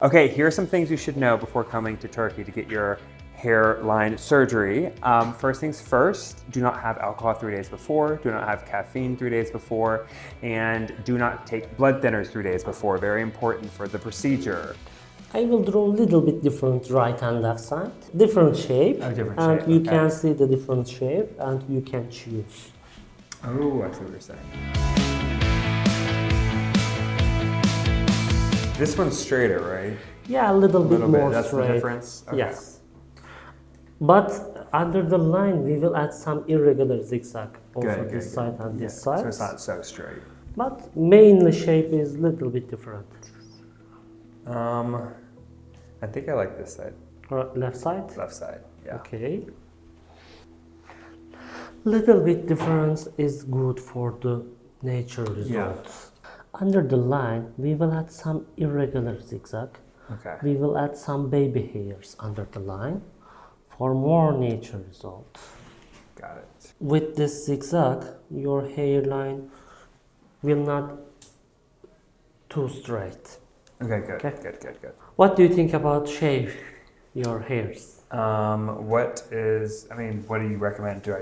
Okay, here are some things you should know before coming to Turkey to get your hairline surgery. First things first, do not have alcohol 3 days before, do not have caffeine 3 days before, and do not take blood thinners 3 days before. Very important for the procedure. I will draw a little bit different right and left side. Different shape. Oh, different and shape, you okay. can see the different shape and you can choose. Oh, I see what you're saying. This one's straighter, right? Yeah, a little bit more That's straight. the difference? Okay. Yes. But under the line, we will add some irregular zigzag. Also this side and this side. So it's not so straight. But mainly shape is a little bit different. I think I like this side. Left side? Left side, yeah. Okay. Little bit difference is good for the nature result. Yeah. Under the line, we will add some irregular zigzag. Okay. We will add some baby hairs under the line for more nature result. Got it. With this zigzag, your hairline will not too straight. Okay, good, Okay. good. What do you think about shave your hairs? What do you recommend? Do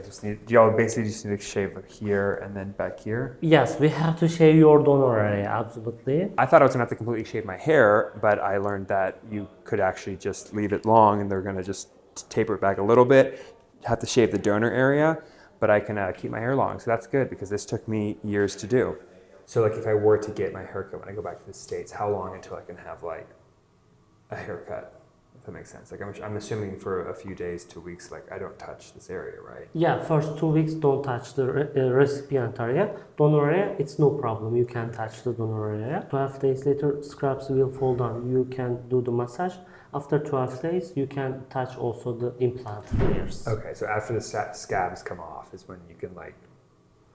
y'all basically just need to shave here and then back here? Yes, we have to shave your donor area, absolutely. I thought I was gonna have to completely shave my hair, but I learned that you could actually just leave it long and they're gonna just taper it back a little bit. Have to shave the donor area, but I can keep my hair long, so that's good because this took me years to do. So like if I were to get my haircut when I go back to the States, how long until I can have like a haircut? If that makes sense. Like I'm assuming for a few days, 2 weeks, like I don't touch this area, right? Yeah, first 2 weeks don't touch the recipient area. Donor area, it's no problem. You can touch the donor area. 12 days later, scraps will fall down. You can do the massage. After 12 days, you can touch also the implant layers. Okay, so after the scabs come off is when you can like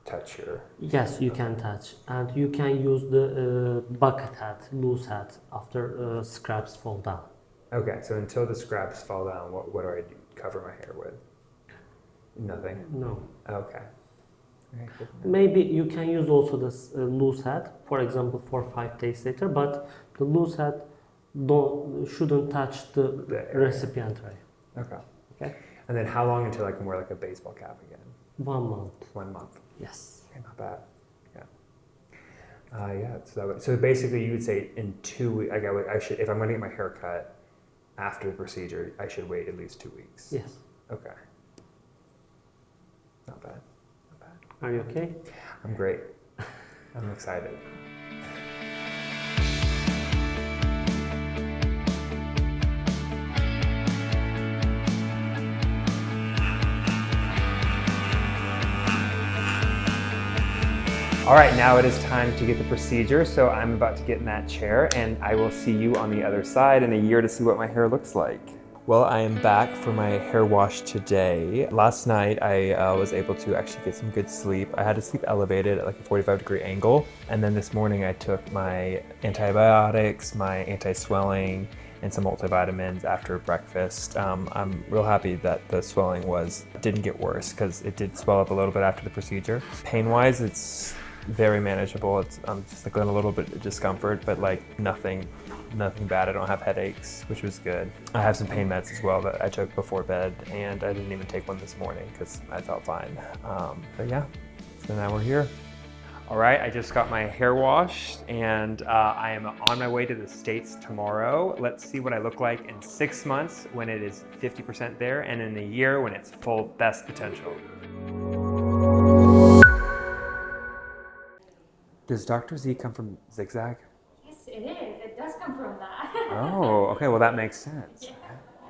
touch your... Yes, you can touch. And you can use the bucket hat, loose hat, after scraps fall down. Okay, so until the scraps fall down, what do I do? Cover my hair with? Nothing? No. Okay. Okay, good. Maybe you can use also this loose hat, for example, for 5 days later, but the loose hat shouldn't touch the recipient area. Okay. Okay? And then how long until I can wear like a baseball cap again? 1 month. 1 month. Yes. Okay, not bad. Yeah. So basically you would say in 2 weeks, like I should, if I'm going to get my hair cut after the procedure, I should wait at least 2 weeks. Yes. Okay. Not bad. Are you okay? I'm great. I'm excited. All right, now it is time to get the procedure. So I'm about to get in that chair and I will see you on the other side in a year to see what my hair looks like. Well, I am back for my hair wash today. Last night, I was able to actually get some good sleep. I had to sleep elevated at like a 45-degree angle. And then this morning I took my antibiotics, my anti-swelling, and some multivitamins after breakfast. I'm real happy that the swelling didn't get worse because it did swell up a little bit after the procedure. Pain-wise, it's very manageable. I'm just like a little bit of discomfort, but like nothing bad. I don't have headaches, which was good. I have some pain meds as well that I took before bed, and I didn't even take one this morning because I felt fine. But yeah, so now we're here. All right, I just got my hair washed and I am on my way to the States tomorrow. Let's see what I look like in 6 months when it is 50% there and in a year when it's full best potential. Does Dr. Z come from Zigzag? Yes, it is. It does come from that. Oh, okay, well that makes sense. Yeah.